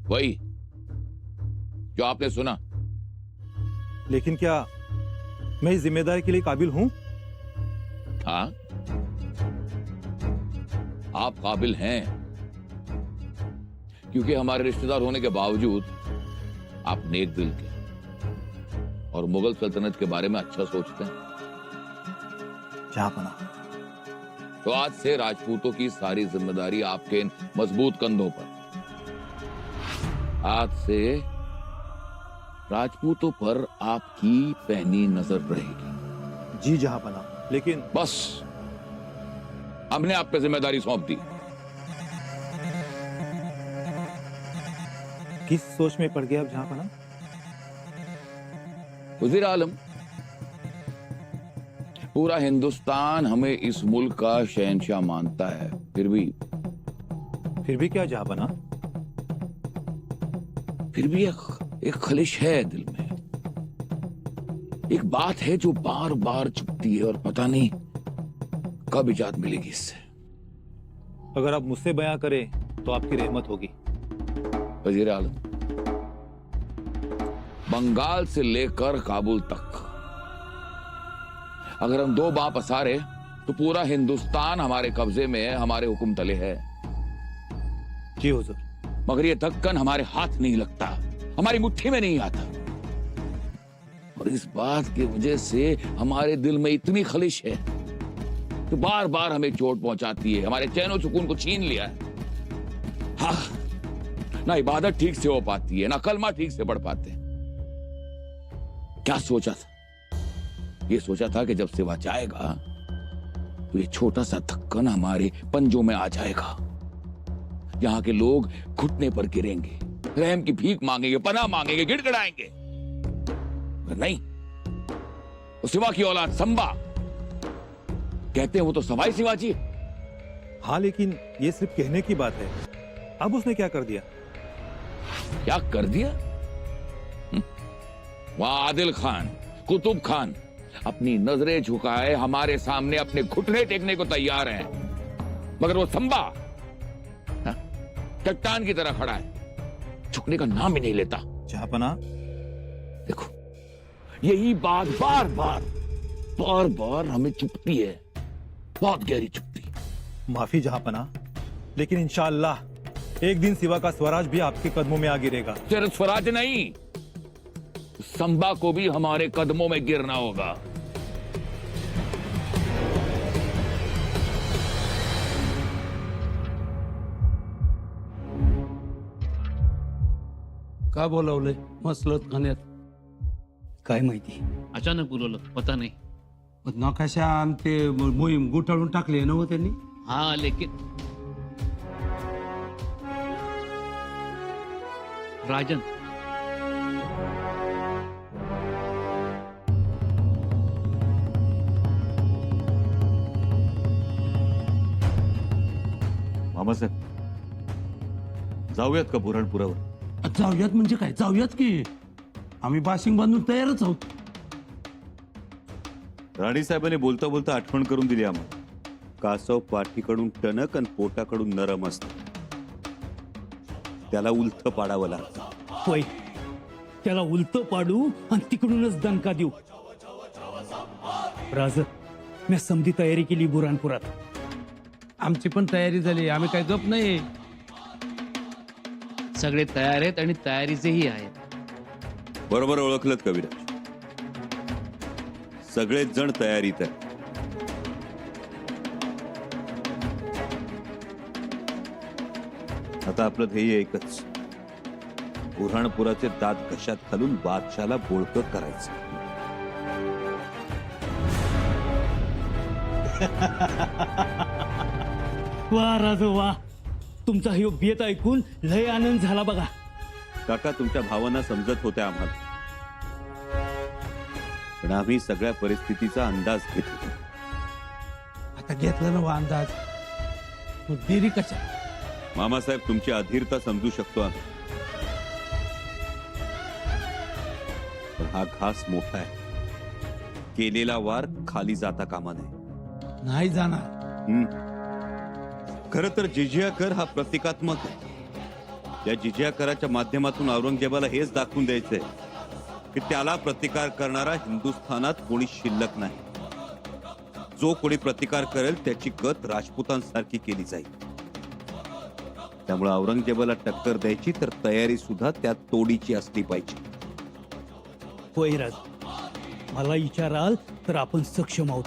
वही जो आपने सुना। लेकिन क्या मैं इस जिम्मेदारी के लिए काबिल हूं? हाँ, आप काबिल हैं, क्योंकि हमारे रिश्तेदार होने के बावजूद आप नेक दिल के और मुगल सल्तनत के बारे में अच्छा सोचते हैं। जहांपना, तो आज से राजपूतों की सारी जिम्मेदारी आपके इन मजबूत कंधों पर। आज से राजपूतों पर आपकी पैनी नजर रहेगी। जी जहांपना, लेकिन बस हमने आप पे जिम्मेदारी सौंप दी। किस सोच में पड़ गया अब जहांपना? वज़ीर आलम, पूरा हिंदुस्तान हमें इस मुल्क का शहंशाह मानता है, फिर भी क्या जहांपना? फिर भी एक खलिश है दिल में। एक बात है जो बार बार चुभती है और पता नहीं कब इजाद मिलेगी इससे। अगर आप मुझसे बयां करें तो आपकी रहमत होगी। वज़ीर आलम, बंगाल से लेकर काबुल तक अगर हम दो बाँ पसारे तो पूरा हिंदुस्तान हमारे कब्जे में है, हमारे हुक्म तले है। जी हुजूर। मगर ये दक्कन हमारे हाथ नहीं लगता, हमारी मुट्ठी में नहीं आता। और इस बात की वजह से हमारे दिल में इतनी खलिश है कि बार बार हमें चोट पहुंचाती है, हमारे चैन सुकून को छीन लिया है। हाँ, ना इबादत ठीक से हो पाती है, ना कलमा ठीक से पढ़ पाते। क्या सोचा था? ये सोचा था कि जब सिवा जाएगा तो ये छोटा सा धक्कन हमारे पंजों में आ जाएगा। यहां के लोग घुटने पर गिरेंगे, रहम की भीख मांगेंगे, पनाह मांगेंगे, गिड़गिड़ाएंगे। नहीं, वो सिवा की औलाद संबा, कहते हैं वो तो सवाई शिवाजी। हाँ, लेकिन ये सिर्फ कहने की बात है। अब उसने क्या कर दिया? क्या कर दिया? वहां आदिल खान, कुतुब खान अपनी नजरें झुकाए हमारे सामने अपने घुटने टेकने को तैयार हैं, मगर वो संबा चट्टान की तरह खड़ा है, झुकने का नाम ही नहीं लेता। जहांपना, देखो, यही बात बार बार हमें चुभती है, बहुत गहरी चुभती है। माफी जहांपना, लेकिन इंशाअल्लाह एक दिन सिवा का स्वराज भी आपके कदमों में आ गिरेगा। सिर्फ स्वराज नहीं, संबा को भी हमारे कदमों में गिरना होगा। का बोलावलंय मसलत खाण्यात? काय माहिती? अचानक बोलवलं, पता नाही. नकाशा ते मोहीम गुटाळून टाकली ना हो त्यांनी. हाँ लेकिन राजन, मामासाहेब, जाऊयात का बुऱ्हाणपुरावर? जाऊयात म्हणजे काय? जाऊयात की, आम्ही बाशिंग बांधून तयारच आहोत. राणी साहेबांनी बोलता बोलता आठवण करून दिली आम्हाला. कासव पाठीकडून टणक आणि पोटाकडून नरम असत, त्याला उलथ पाडावं लागतं. होय, त्याला उलट पाडू आणि तिकडूनच दणका देऊ. राज, मी समधी तयारी केली बुराणपुरात. आमची पण तयारी झाली, आम्ही काय गप नाही. सगळे तयार आहेत आणि तयारीचेही आहेत. बरोबर ओळखलत कविराज, सगळेच जण तयारीत आहे. आता आपलं ध्येय एकच, बुऱ्हाणपुराचे दात घशात घालून बादशाला बोळकं करायचं. वा राज वा, तुमचा हे बेत ऐकून लय आनंद झाला बघा. काका, तुमच्या भावना समजत होत्या आम्हाला, पण आम्ही सगळ्या परिस्थितीचा अंदाज घेत होतो. आता घेतला ना अंदाज, मग देरी कशा? मामासाहेब, तुमची अधीरता समजू शकतो आम्ही, पण हा घास मोठा आहे. केलेला वार खाली जाता कामा नये. नाही जाणार. खर तर जिजिया कर हा प्रतिकात्मक आहे. या जिजिया कराच्या माध्यमातून औरंगजेबाला हेच दाखवून द्यायचंय की त्याला प्रतिकार करणारा हिंदुस्थानात कोणी शिल्लक नाही. जो कोणी प्रतिकार करेल त्याची गत राजपुतांसारखी केली जाईल. त्यामुळे औरंगजेबाला टक्कर द्यायची तर तयारी सुद्धा त्या तोडीची असली पाहिजे. होय राज, मला विचाराल तर आपण सक्षम आहोत.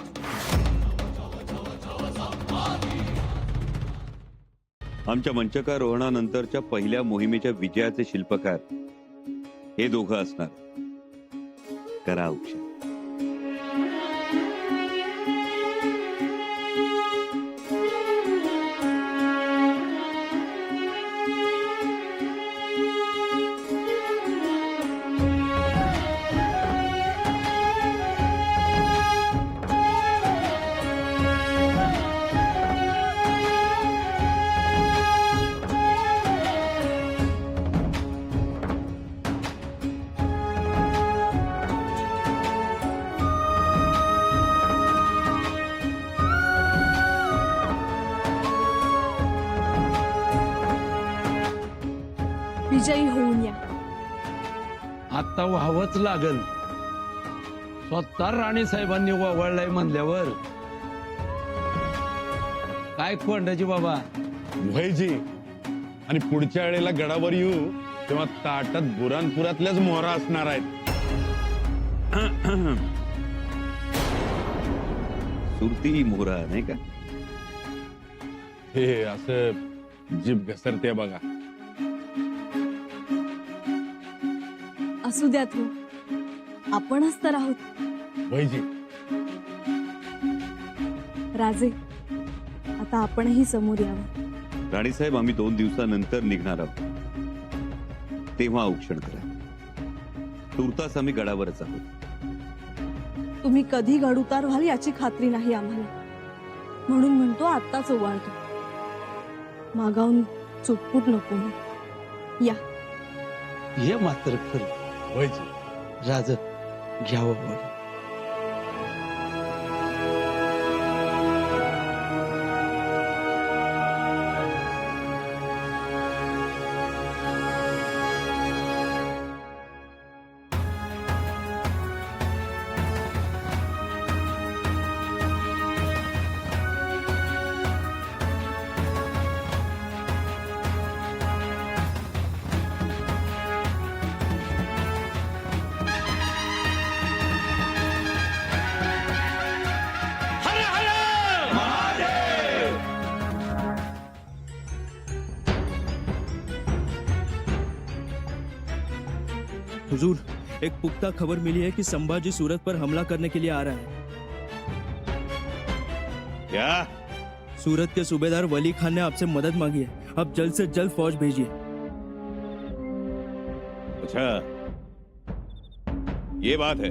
आमच्या मंचकारोहणानंतरच्या पहिल्या मोहिमेच्या विजयाचे शिल्पकार हे दोघं असणार. करा औक्षण. विजयी होऊन या. आता व्हावंच लागल. स्वतः राणी साहेबांनी वळलाय म्हणल्यावर काय कोंडाजी बाबा. वयजी आणि पुढच्या वेळेला गडावर येऊ तेव्हा ताटात बुरानपुरातल्याच मोहरा असणार आहेत. सुरती मोहरा नाही का? हे असं जीभ घसरते बघा. असू द्यात हो, आपणच तर आहोत. वयजी राजे, आता आपणही समोर यावं. राणीसाहेब, आम्ही 2 दिवसानंतर निघणार आहोत. तेव्हा औक्षण करा. तुर्तास आम्ही गडावरच आहोत. तुम्ही कधी गड उतार व्हाल याची खात्री नाही आम्हाला, म्हणून म्हणतो आत्ताच ओवाळतो. मागावून चुटपुट नको. या. हे मात्र खरं. वयजी राज घ्यावं बरं. हुजूर, एक पुख्ता खबर मिली है कि संभाजी सूरत पर हमला करने के लिए आ रहा है. क्या? सूरत के सूबेदार वली खान ने आपसे मदद मांगी है. आप जल्द से जल्द फौज भेजिए. अच्छा, ये बात है.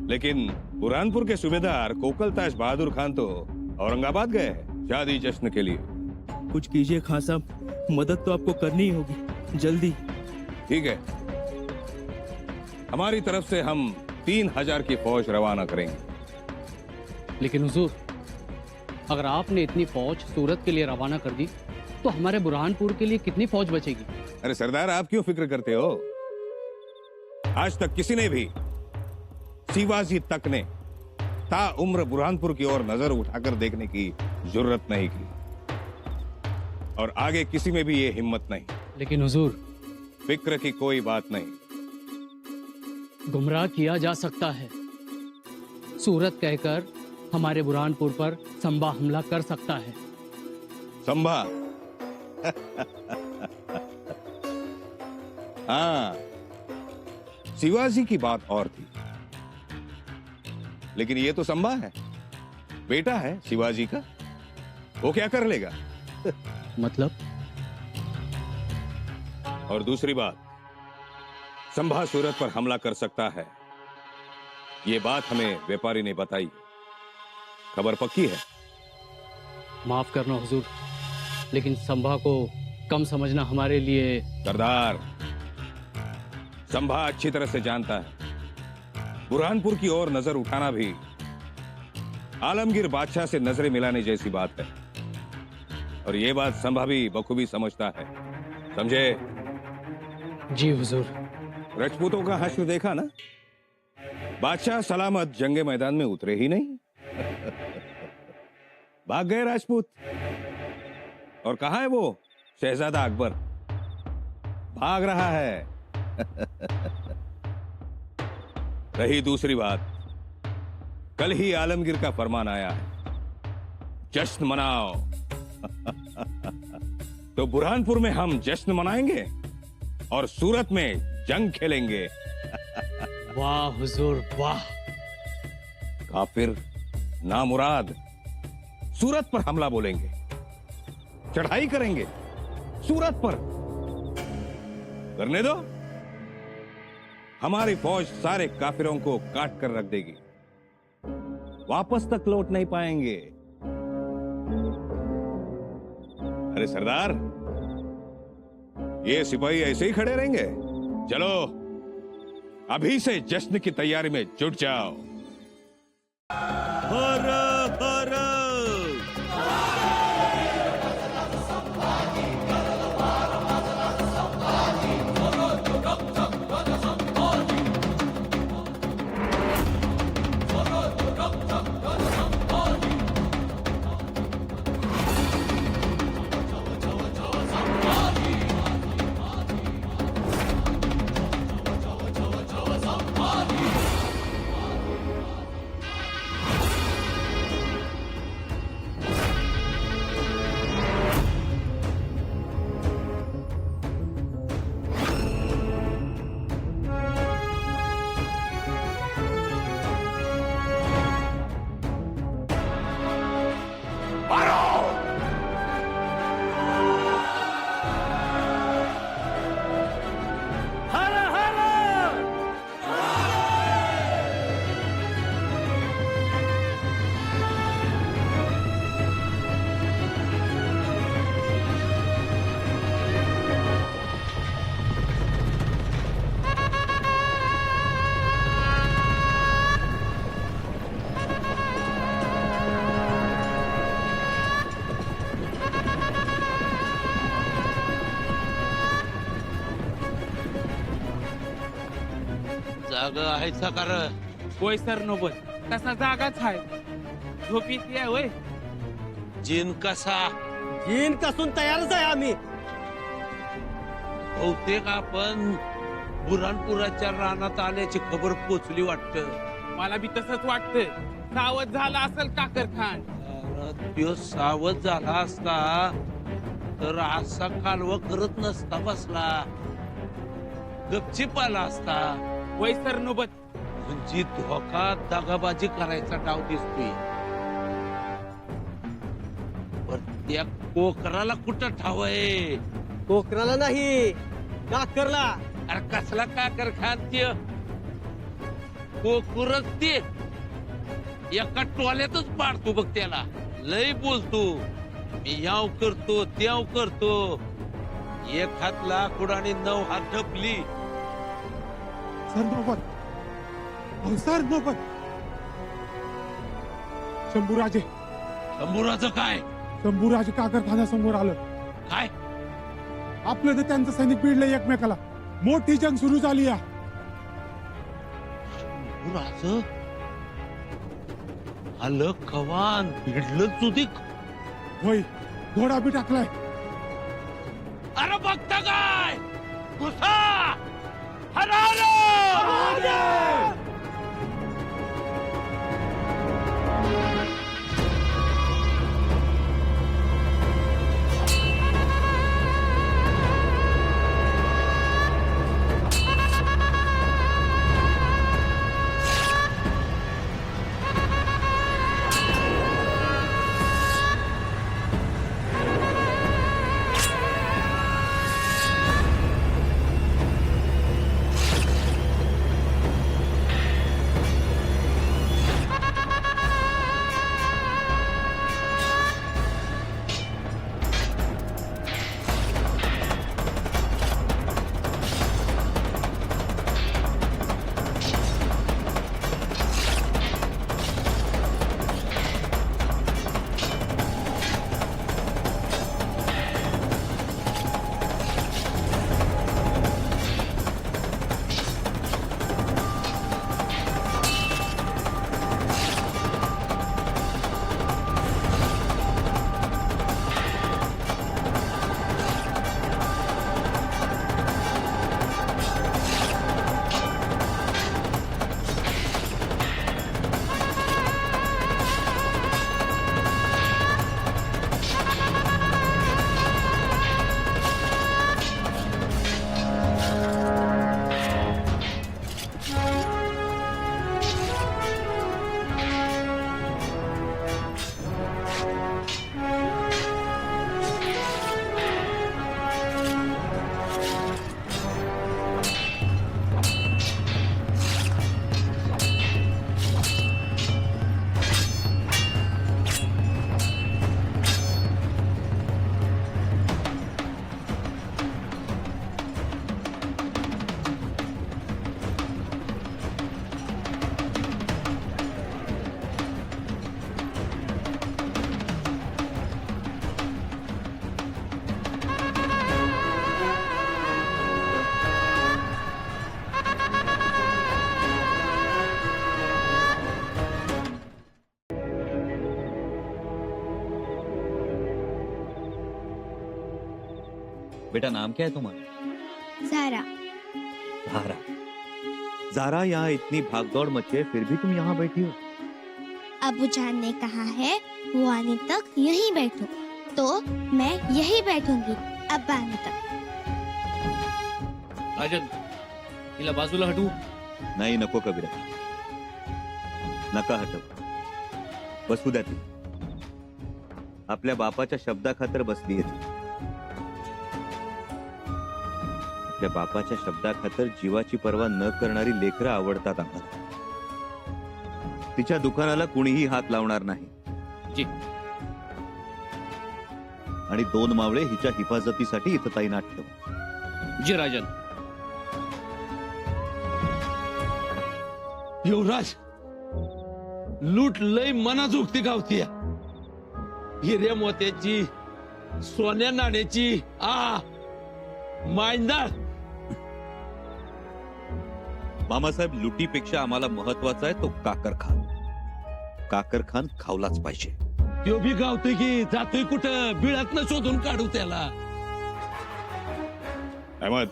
लेकिन बुरहानपुर के सूबेदार कोकलताश बहादुर खान तो औरंगाबाद गए हैं शादी जश्न के लिए. कुछ कीजिए खान साहब, मदद तो आपको करनी ही होगी, जल्दी. ठीक है, हमारी तरफ से हम 3000 की फौज रवाना करेंगे. लेकिन हुजूर, अगर आपने इतनी फौज सूरत के लिए रवाना कर दी तो हमारे बुरहानपुर के लिए कितनी फौज बचेगी? अरे सरदार, आप क्यों फिक्र करते हो? आज तक किसी ने भी, शिवाजी तक ने ताउम्र बुरहानपुर की ओर नजर उठाकर देखने की जरूरत नहीं की, और आगे किसी में भी ये हिम्मत नहीं. लेकिन हुजूर, फिक्र की कोई बात नहीं. गुमराह किया जा सकता है. सूरत कहकर हमारे बुरहानपुर पर संभा हमला कर सकता है. संभा? हाँ, शिवाजी की बात और थी, लेकिन ये तो संभा है, बेटा है शिवाजी का. वो क्या कर लेगा? मतलब? और दूसरी बात, संभा सूरत पर हमला कर सकता है, ये बात हमें व्यापारी ने बताई. खबर पक्की है. माफ करना हुजूर, लेकिन संभा को कम समझना हमारे लिए. सरदार, संभा अच्छी तरह से जानता है बुरहानपुर की ओर नजर उठाना भी आलमगीर बादशाह से नजरें मिलाने जैसी बात है. और ये बात संभावी बखूबी समझता है, समझे? जी हुजूर। राजपूतों का हश्र देखा ना? बादशाह सलामत जंगे मैदान में उतरे ही नहीं। भाग गए राजपूत। और कहां है वो शहजादा अकबर? भाग रहा है। रही दूसरी बात, कल ही आलमगीर का फरमान आया है, जश्न मनाओ। तो बुरहानपुर में हम जश्न मनाएंगे और सूरत में जंग खेलेंगे। वाह हुजूर वाह। काफिर नामुराद सूरत पर हमला बोलेंगे, चढ़ाई करेंगे सूरत पर। करने दो, हमारी फौज सारे काफिरों को काट कर रख देगी, वापस तक लौट नहीं पाएंगे। अरे सरदार, ये सिपाही ऐसे ही खड़े रहेंगे? चलो अभी से जश्न की तैयारी में जुट जाओ। जागा आहेच का कार? होय सर नोबत, कसा जागाच आहे. झोपीत आहे होय. जीन कसा? जीन कसून तयारच आहे आम्ही. बहुतेक आपण बुरानपुराच्या रानात आल्याची खबर पोचली वाटतं. मला बी तसंच वाटतं. सावध झाला असेल काकर खान. त्यो सावध झाला असता तर असा कालवा करत नसता बसला, गपचीप आला असता. होय सर नोबत. म्हणजे धोका दगाबाजी करायचा डाव दिसतोय. पण त्या कोकराला कुठं ठाव आहे? कोकराला नाही, काकरला. अरे कसला काकर खाद्य? कोकरच ते एका टोल्यातच पाडतो बघ त्याला. लय बोलतो, मी याव करतो त्याव करतो. एक हात लाकूड आणि 9 हात ढपली. सर नोबत. शंभूराजे. शंभूराचं काय? शंभूराजे काकरखान्यासमोर आलं. काय? आपलं तर त्यांचं सैनिक भिडलं एकमेकाला. मोठी जंग सुरू झाली या. शंभूराचं आलं कवान, भिडलं चुदिक. होय, घोडा बी टाकलाय. अरे बघता काय? घुसा. बेटा नाम क्या है तुम्हारा? सारा। जारा। जारा, यहाँ इतनी भागदौड़ मची है फिर भी तुम यहाँ बैठी हो? अबू जान ने कहा है वो आने तक यहीं बैठो, तो मैं यहीं बैठूंगी अब आने तक। राजन, तिला बाजूला हटू. नाही, नको कबीरा, नका हटव. बसू द्या ती. आपल्या बापाच्या शब्दाखातर बसली आहे ती. आपल्या बापाच्या शब्दाखातर जीवाची पर्वा न करणारी लेकरं आवडतात आम्हाला. तिच्या दुकानाला कुणीही हात लावणार नाही. जी. आणि 2 मावळे हिच्या हिफाजतीसाठी इथं तैनात ठेव. जी राजन. युवराज, लूट लय मनात उगती गावती. हिरे मोत्याची, सोन्या नाण्याची, मायंदार. मामासाहेब, लुटीपेक्षा आम्हाला महत्वाचा आहे तो काकर खान. काकर खान खावलाच पाहिजे. तो बी गावतोय की जातोय कुठं? बिळातनं शोधून काढू त्याला. अहमद,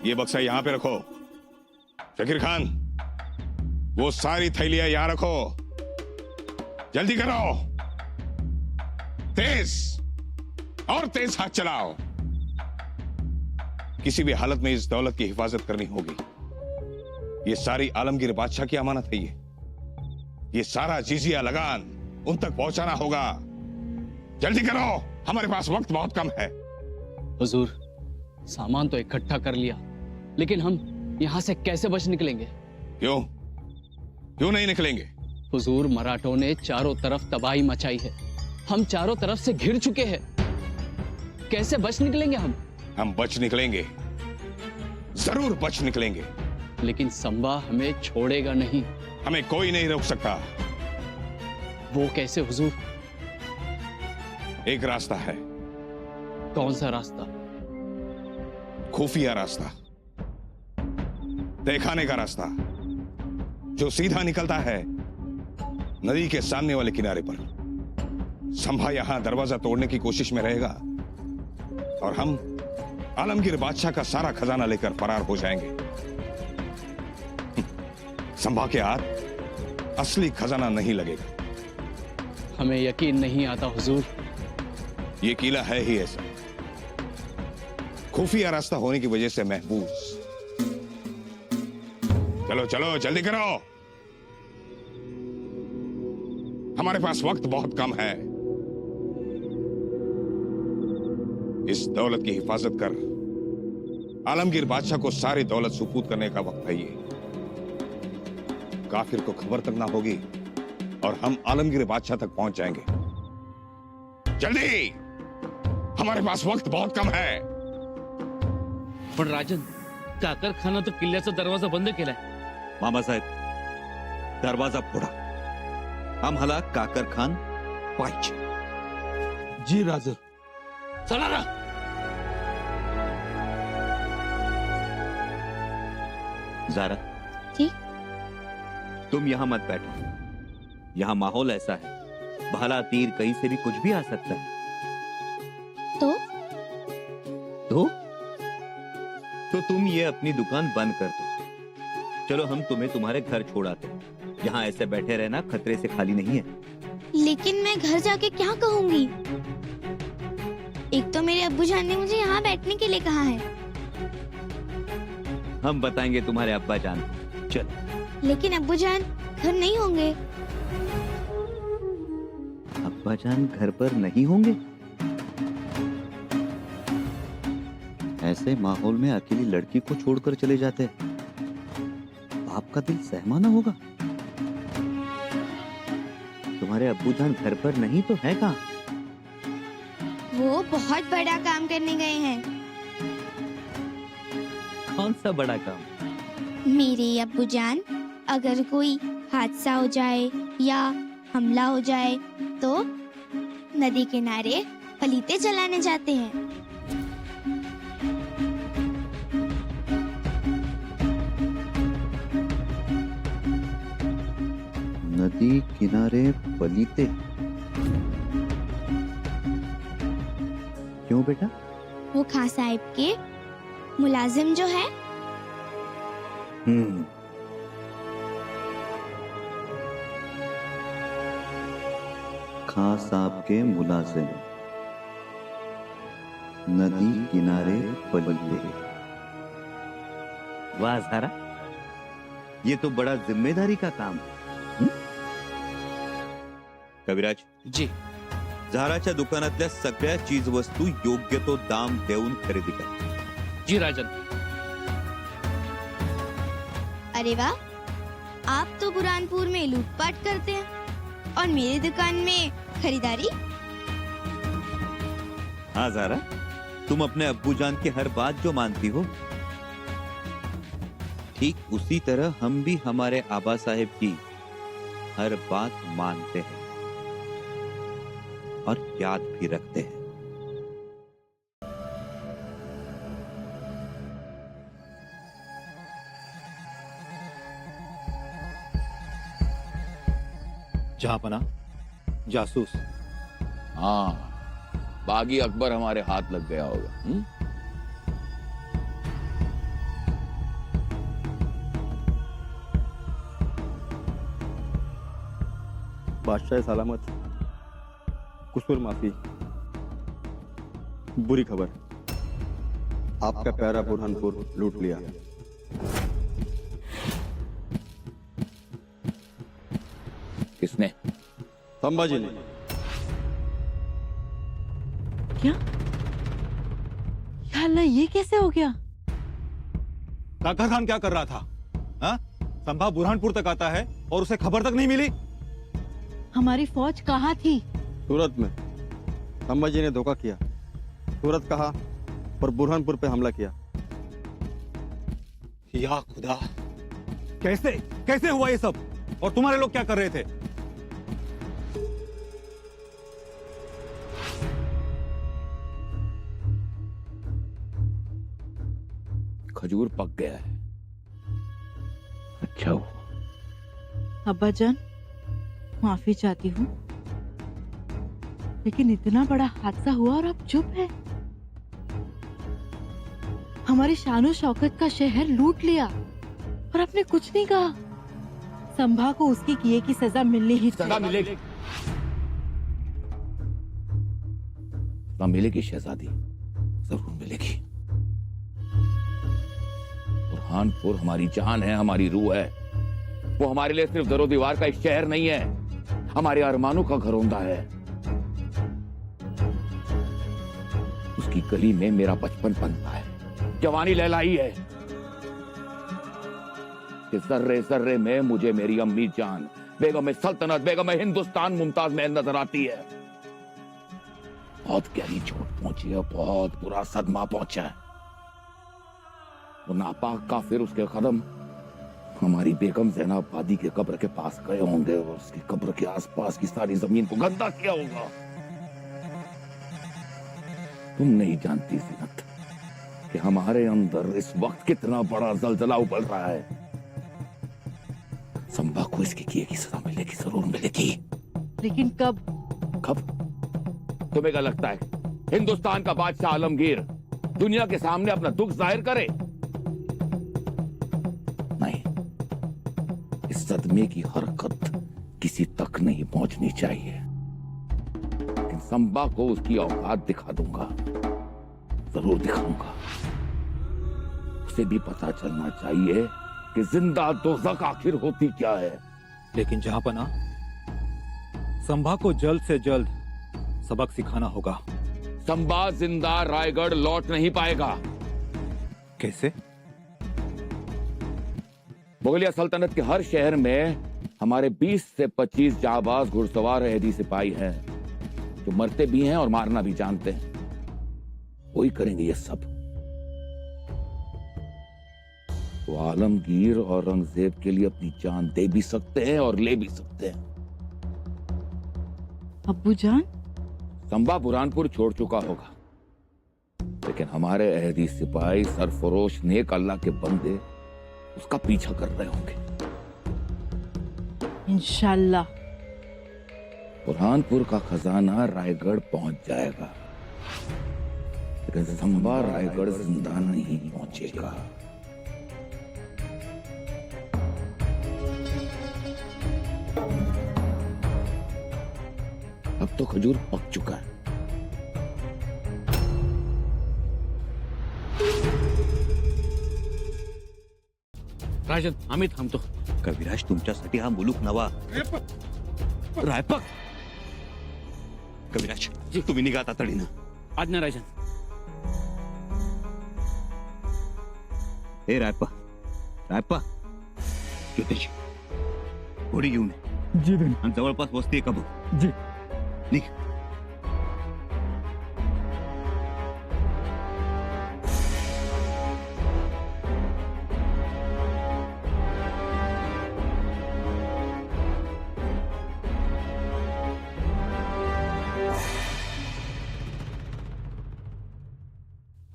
ये बक्सा यहाँ पे रखो. फकीर खान, वो सारी थैलियां यहाँ रखो. जल्दी करो. तेज और तेज हाथ चलाओ. किसी भी हालत में इस दौलत की हिफाजत करनी होगी. ये सारी आलमगीर बादशाह की अमानत है. ये सारा जिजिया लगान उन तक पहुंचाना होगा. जल्दी करो, हमारे पास वक्त बहुत कम है. हुजूर, सामान तो इकट्ठा कर लिया, लेकिन हम यहाँ से कैसे बच निकलेंगे? क्यों क्यों नहीं निकलेंगे? हुजूर, मराठों ने चारों तरफ तबाही मचाई है. हम चारों तरफ से घिर चुके हैं. कैसे बच निकलेंगे हम? हम बच निकलेंगे, जरूर बच निकलेंगे. लेकिन संबा हमें छोड़ेगा नहीं. हमें कोई नहीं रोक सकता. वो कैसे हुजूर? एक रास्ता है. कौन सा रास्ता? खुफिया रास्ता, तहखाने का रास्ता, जो सीधा निकलता है नदी के सामने वाले किनारे पर. संभा यहां दरवाजा तोड़ने की कोशिश में रहेगा और हम आलमगीर बादशाह का सारा खजाना लेकर फरार हो जाएंगे. संभा के हाथ असली खजाना नहीं लगेगा. हमें यकीन नहीं आता हुजूर. ये किला है ही ऐसा. खुफिया रास्ता होने की वजह से महफूज. चलो चलो, जल्दी करो. हमारे पास वक्त बहुत कम है. इस दौलत की हिफाजत कर आलमगीर बादशाह को सारी दौलत सुपूत करने का वक्त है. ये काफिर को खबर तक ना होगी और हम आलमगीर बादशाह तक पहुंच जाएंगे. जल्दी, हमारे पास वक्त बहुत कम है. पण राजन, काकर खाना तो किल्ल्याचा दरवाजा बंद केलाय. मामासाहेब, दरवाजा फोडा. आम्हाला काकर खान पाहिजे. जी राजन. चला ना. जारा जी? तुम यहाँ मत बैठो. यहाँ माहौल ऐसा है, भाला तीर कहीं से भी कुछ भी आ सकता है. तो तुम ये अपनी दुकान बंद कर दो. चलो, हम तुम्हें तुम्हारे घर छोड़ आते हैं. यहाँ ऐसे बैठे रहना खतरे से खाली नहीं है. लेकिन मैं घर जाके क्या कहूँगी? एक तो मेरे अब्बू जान ने मुझे यहाँ बैठने के लिए कहा है. हम बताएंगे तुम्हारे अब्बा जान. चल. लेकिन अब्बू जान घर नहीं होंगे. अब्बा जान घर पर नहीं होंगे? ऐसे माहौल में अकेली लड़की को छोड़कर चले जाते हैं. बाप का दिल सहमाना होगा. तुम्हारे अब्बू जान घर पर नहीं तो है कहाँ? वो बहुत बड़ा काम करने गए हैं. कौन सा बड़ा काम? मेरे अब्बू जान अगर कोई हादसा हो जाए या हमला हो जाए तो नदी किनारे पलीते जलाने जाते हैं. नदी किनारे पलीते? क्यों बेटा? वो खां साहिब के मुलाजिम जो है। खां साहब के मुलाजिम, नदी किनारे पलीते। वाह ज़ारा, ये तो बड़ा जिम्मेदारी का काम है। कविराज जी झाराच्या दुकानातल्या सगळ्या चीज वस्तू योग्य तो दाम देऊन खरेदी कर। जी राजन। अरे वाह, आप तो बुरहानपुर में लूटपाट करते हैं और मेरी दुकान में खरीदारी। हाँ ज़ारा, तुम अपने अब्बू जान की हर बात जो मानती हो, ठीक उसी तरह हम भी हमारे आबा साहेब की हर बात मानते हैं और याद भी रखते हैं। जहांपना, जासूस। हाँ, बागी अकबर हमारे हाथ लग गया होगा। बादशाह सलामत, कुसूर माफी। बुरी खबर, आपका प्यारा बुरहानपुर लूट लिया। किसने? संभाजी ने। क्या? या अल्लाह, ये कैसे हो गया? काकर खान क्या कर रहा था? हाँ? संभा बुरहानपुर तक आता है और उसे खबर तक नहीं मिली। हमारी फौज कहाँ थी? सूरत में। संभाजी ने धोखा किया, सूरत कहा और बुरहानपुर पे हमला किया। या खुदा, कैसे कैसे हुआ ये सब? और तुम्हारे लोग क्या कर रहे थे? खजूर पक गया है। अच्छा हुआ। अब्बा जान, माफी चाहती हूँ, लेकिन इतना बड़ा हादसा हुआ और आप चुप है। हमारी शानो शौकत का शहर लूट लिया और आपने कुछ नहीं कहा। संभा को उसकी किए की सजा मिलनी ही सजा मिलेगी। सजा मिलेगी शहजादी, जरूर मिलेगी। बुरहानपुर हमारी जान है, हमारी रूह है। वो हमारे लिए सिर्फ दरो दीवार का एक शहर नहीं है, हमारे अरमानों का घरौंदा है। उसकी गली में मेरा बचपन पनता है, जवानी लहलाई है। कि जर्रे जर्रे में मुझे मेरी अम्मी जान, बेगम सल्तनत, बेगम हिंदुस्तान मुमताज में नजर आती है। बहुत गहरी चोट पहुंची है, बहुत बुरा सदमा पहुंचा है। वो नापाक काफिर, उसके कदम हमारी बेगम ज़ैनबादी के कब्र के पास गए होंगे और उसकी कब्र के आसपास की सारी जमीन को गंदा किया होगा। तुम नहीं जानती ज़ीनत कि हमारे अंदर इस वक्त कितना बड़ा जलजला उबल रहा है। संभा को इसके किए की सजा मिलेगी, जरूर मिलेगी। लेकिन कब? कब? तुम्हें क्या लगता है हिंदुस्तान का बादशाह आलमगीर दुनिया के सामने अपना दुख जाहिर करे? नहीं, इस सदमे की हरकत किसी तक नहीं पहुंचनी चाहिए। लेकिन संभा को उसकी औकात दिखा दूंगा, जरूर दिखाऊंगा। उसे भी पता चलना चाहिए कि जिंदा दोज़ख आखिर होती क्या है। लेकिन जहांपना, संभा को जल्द से जल्द सबक सिखाना होगा। संभा जिंदा रायगढ़ लौट नहीं पाएगा। कैसे? मुगलिया सल्तनत के हर शहर में हमारे 20 से 25 जाबाज घुड़सवार अहदी सिपाही हैं, जो मरते भी हैं और मारना भी जानते हैं। वही करेंगे ये सब। वो आलमगीर और औरंगजेब के लिए अपनी जान दे भी सकते हैं और ले भी सकते हैं। अब्बू जान, संभा बुरहानपुर छोड़ चुका होगा, लेकिन हमारे अहदी सिपाही सरफरोश नेक अल्लाह के बंदे उसका पीछा कर रहे होंगे। इंशाल्लाह बुरहानपुर का खजाना रायगढ़ पहुंच जाएगा। रणथंभा रायगढ़ जिंदा नहीं पहुंचेगा। अब तो खजूर पक चुका है। राजन आम्ही थांबतो. कविराज तुमच्यासाठी हा मुलूक नवा. रायपक कविराज तुम्ही निघा तातडीनं. आज्ञा राजन. हे रायप्पा रायप्पा ज्योतिषी घोडी घेऊन ये. जी धनी. आणि जवळपास वस्ती आहे का बघ. जी. निघ.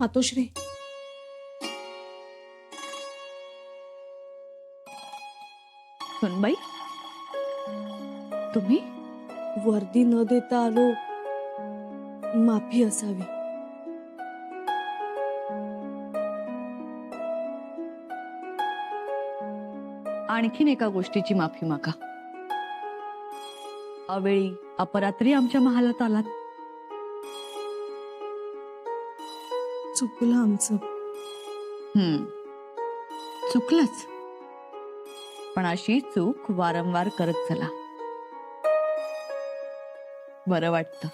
मातोश्री, सुनबाई, तुम्ही वर्दी न देता आलो, माफी असावी. आणखीन एका गोष्टीची माफी मागा. अवेळी अपरात्री आमच्या महालात आलात. चुकलं आमचं. चुकलंच, पण अशी चूक वारंवार करत चला. बरं वाटतं,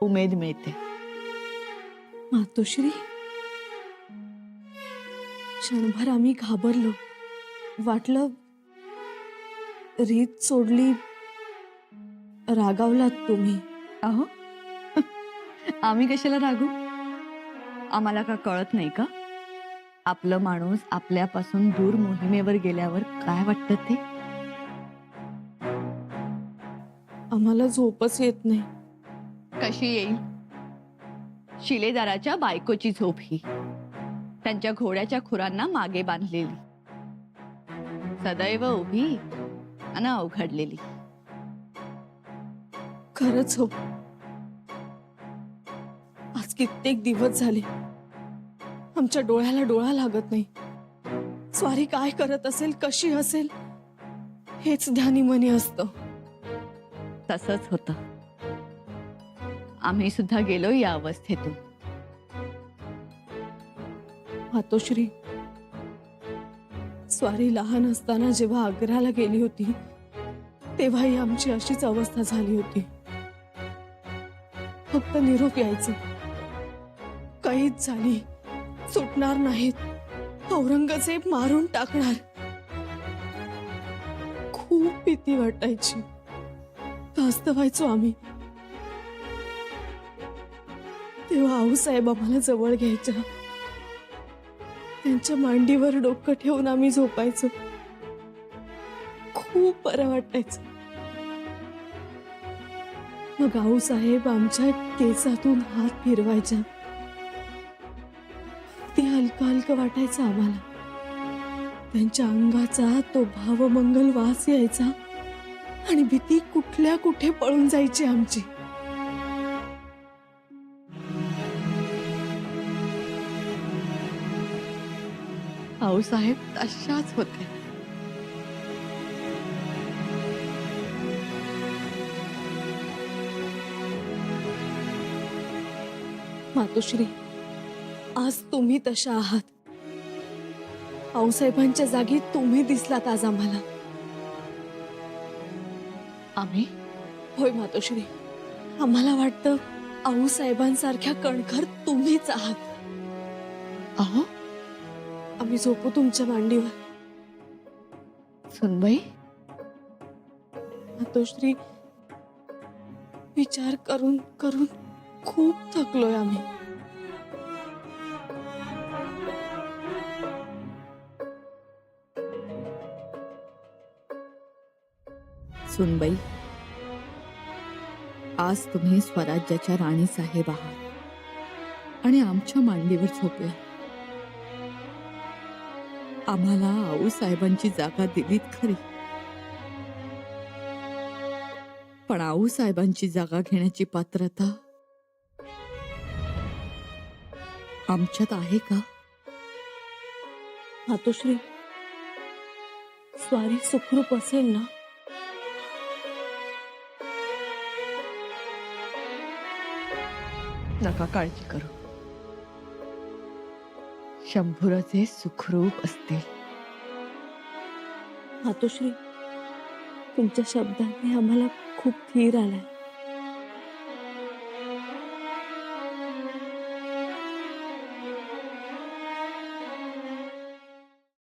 उमेद मिळते. मातोश्री, क्षणभर आम्ही घाबरलो. वाटलं रीत सोडली, रागावलात तुम्ही. अहो, आम्ही कशाला रागू? आम्हाला का कळत नाही का? आपलं माणूस आपल्यापासून दूर मोहिमेवर गेल्यावर काय वाटतं ते? आम्हाला झोपच येत नाही. कशी येईल? शिलेदाराच्या बायकोची झोप ही. त्यांच्या घोड्याच्या खुरांना मागे बांधलेली, सदैव उभी आणि अवघडलेली. खरंच हो, आज कित्येक दिवस झाले आमच्या डोळ्याला डोळा लागत नाही. स्वारी काय करत असेल, कशी असेल, हेच ध्यानी मनी असतं. तसंच होतं. आम्ही सुद्धा गेलो या अवस्थेतून. मातोश्री, स्वारी लहान असताना जेव्हा आग्र्याला गेली होती तेव्हाही आमची अशीच अवस्था झाली होती. फक्त निरोप यायचं, कैद झाली, सुटणार नाहीत, औरंगजेब मारून टाकणार. खूप भीती वाटायची. त्रस्त व्हायचो आम्ही. तेव्हा आऊसाहेब आम्हाला जवळ घ्यायच्या. त्यांच्या मांडीवर डोकं ठेवून आम्ही झोपायचो. खूप बरं वाटायचं. मग आऊसाहेब आमच्या केसातून हात फिरवायच्या. ते हलकं हलकं वाटायचं आम्हाला. त्यांच्या अंगाचा तो भावमंगल वास यायचा आणि भीती कुठल्या कुठे पळून जायची आमची. आऊसाहेब तशाच होत्या. मातोश्री, आज तुम्ही तशा आहात. आऊसाहेबांच्या जागी तुम्ही दिसलात आज आम्हाला. आम्ही? होय मातोश्री, आम्हाला वाटतं आऊसाहेबांसारख्या कणखर तुम्हीच आहात. अहो, आम्ही झोपू तुमच्या मांडीवर. सुनबाई, मातोश्री, विचार करून करून खूप थकलोय आम्ही. सुनबाई, आज तुम्ही स्वराज्याच्या राणी साहेब आहात आणि आमच्या मांडीवर झोपला. आम्हाला आऊसाहेबांची जागा दिलीत खरी, पण आऊसाहेबांची जागा घेण्याची पात्रता आमच्यात आहे का? मातोश्री, स्वारी सुखरूप असेल ना? नका काळजी करू. शंभूराचे सुखरूप असतील. मातोश्री, तुमच्या शब्दांनी आम्हाला खूप धीर आलाय.